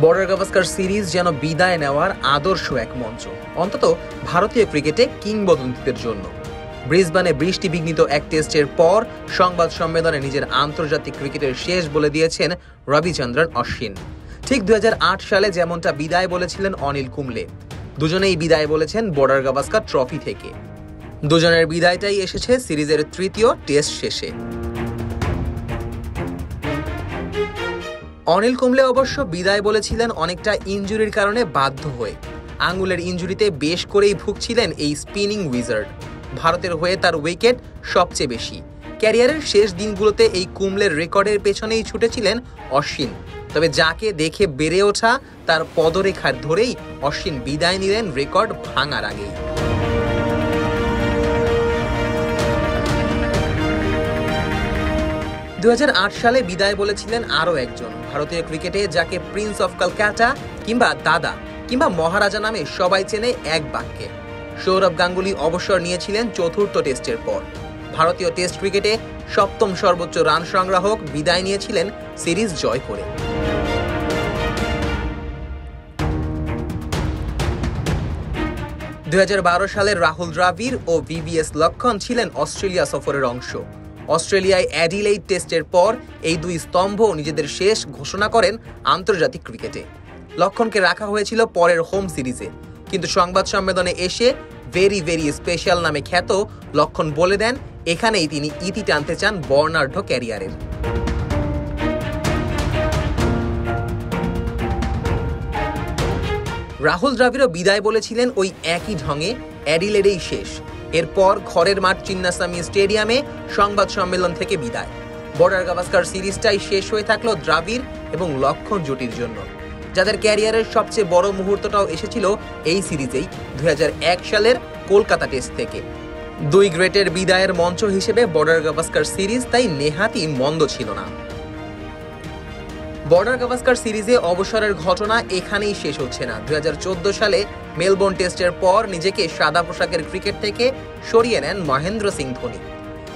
Border Gavaskar series যেন বিদায় নেওয়ার আদর্শ এক মঞ্চ, অন্তত ভারতীয় ক্রিকেটে কিংবদন্তিদের জন্য। ব্রিসবেনে বৃষ্টি বিঘ্নিত এক টেস্টের পর সংবাদ সম্মেলনে নিজের আন্তর্জাতিক ক্রিকেটের শেষ বলে দিয়েছেন রবিচন্দ্রন অশ্বিন। ঠিক 2008 সালে যেমনটা বিদায় বলেছিলেন অনিল কুম্বলে, দুজনেই বিদায় বলেছেন বর্ডার গাভাস্কার ট্রফি থেকে। দুজনের বিদায়টাই এসেছে সিরিজের তৃতীয় টেস্ট শেষে। অনিল কুম্বলে অবশ্য বিদায় বলেছিলেন অনেকটা ইনজুরির কারণে বাধ্য হয়ে। আঙুলের ইনজুরিতে বেশ করেই ভুগছিলেন এই স্পিনিং উইজার্ড। ভারতের হয়ে তার উইকেট সবচেয়ে বেশি। ক্যারিয়ারের শেষ দিনগুলোতে এই কুম্বলের রেকর্ডের পেছনেই ছুটেছিলেন অশ্বিন। তবে যাকে দেখে বেড়ে ওঠা তার পদরেখার ধরেই অশ্বিন বিদায় নিলেন রেকর্ড ভাঙার আগেই। 2008 সালে বিদায় বলেছিলেন আরও একজন ভারতীয় ক্রিকেটে, যাকে প্রিন্স অফ কলকাতা কিংবা দাদা কিংবা মহারাজা নামে সবাই চেনে এক বাক্যে। সৌরভ গাঙ্গুলী অবসর নিয়েছিলেন চতুর্থ টেস্টের পর। ভারতীয় টেস্ট ক্রিকেটে সপ্তম সর্বোচ্চ রান সংগ্রাহক বিদায় নিয়েছিলেন সিরিজ জয় করে। সালের রাহুল দ্রাবিড় ও ভিভিএস লক্ষ্মণ ছিলেন অস্ট্রেলিয়া সফরের অংশ। অস্ট্রেলিয়ায় অ্যাডিলেইড টেস্টের পর এই দুই স্তম্ভ নিজেদের শেষ ঘোষণা করেন আন্তর্জাতিক ক্রিকেটে। লক্ষ্মণকে রাখা হয়েছিল পরের হোম সিরিজে, কিন্তু সংবাদ সম্মেলনে এসে ভেরি ভেরি স্পেশাল নামে খ্যাত লক্ষ্মণ বলে দেন এখানেই তিনি ইতি টানতে চান বর্ণাঢ্য ক্যারিয়ারের। রাহুল দ্রাবিড়ও বিদায় বলেছিলেন ওই একই ঢঙে, অ্যাডিলেডেই শেষ। এরপর ঘরের মাঠ চিন্নাস্বামী স্টেডিয়ামে সংবাদ সম্মেলন থেকে বিদায়। বর্ডার গাভাস্কার সিরিজটাই শেষ হয়ে থাকলো দ্রাবিড় এবং লক্ষ্মণ জুটির জন্য, যাদের ক্যারিয়ারের সবচেয়ে বড় মুহূর্তটাও এসেছিল এই সিরিজেই 2001 সালের কলকাতা টেস্ট থেকে। দুই গ্রেটের বিদায়ের মঞ্চ হিসেবে বর্ডার গাভাস্কার সিরিজ তাই নেহাতই মন্দ ছিল না। বর্ডার গাভাস্কার সিরিজে অবসরের ঘটনা এখানেই শেষ হচ্ছে না। 2014 সালে মেলবোর্ন টেস্টের পর নিজেকে সাদা পোশাকের ক্রিকেট থেকে সরিয়ে নেন মহেন্দ্র সিং ধোনি।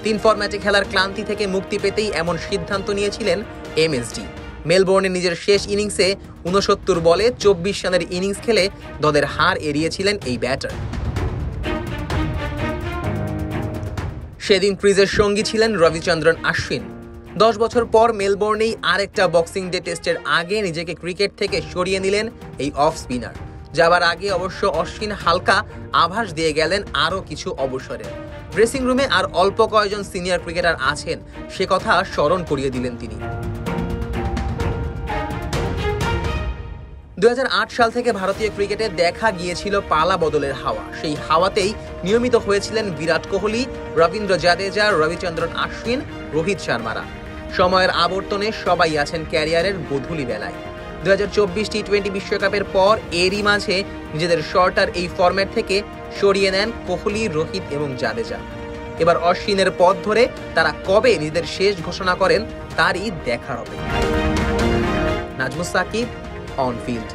3 ফরম্যাটে খেলার ক্লান্তি থেকে মুক্তি পেতেই এমন সিদ্ধান্ত নিয়েছিলেন এমএসডি। মেলবোর্নে নিজের শেষ ইনিংসে 69 বলে 24 রানের ইনিংস খেলে দলের হার এড়িয়েছিলেন এই ব্যাটার। সেদিন ক্রিজের সঙ্গী ছিলেন রবিচন্দ্রন অশ্বিন। 10 বছর পর মেলবোর্নেই আরেকটা বক্সিং ডে টেস্টের আগে নিজেকে ক্রিকেট থেকে সরিয়ে নিলেন এই অফ স্পিনার। যাবার আগে অবশ্য অশ্বিন হালকা আভাস দিয়ে গেলেন আরও কিছু অবসরের। ড্রেসিং রুমে আর অল্প কয়েকজন সিনিয়র ক্রিকেটার আছেন সে কথা স্মরণ করিয়ে দিলেন তিনি। 2008 সাল থেকে ভারতীয় ক্রিকেটে দেখা গিয়েছিল পালা বদলের হাওয়া। সেই হাওয়াতেই নিয়মিত হয়েছিলেন বিরাট কোহলি, রবীন্দ্র জাদেজা, রবিচন্দ্রন অশ্বিন, রোহিত শর্মারা। সময়ের আবর্তনে সবাই আছেন ক্যারিয়ারের গোধূলি বেলায়। 2024 টি-20 বিশ্বকাপের পর এরই মাঝে নিজেদের শর্টার এই ফরম্যাট থেকে সরিয়ে নেন কোহলি, রোহিত এবং জাদেজা। এবার অশ্বিনের পথ ধরে তারা কবে নিজেদের শেষ ঘোষণা করেন তারই দেখার অপেক্ষা। Najmus Sakib, on field.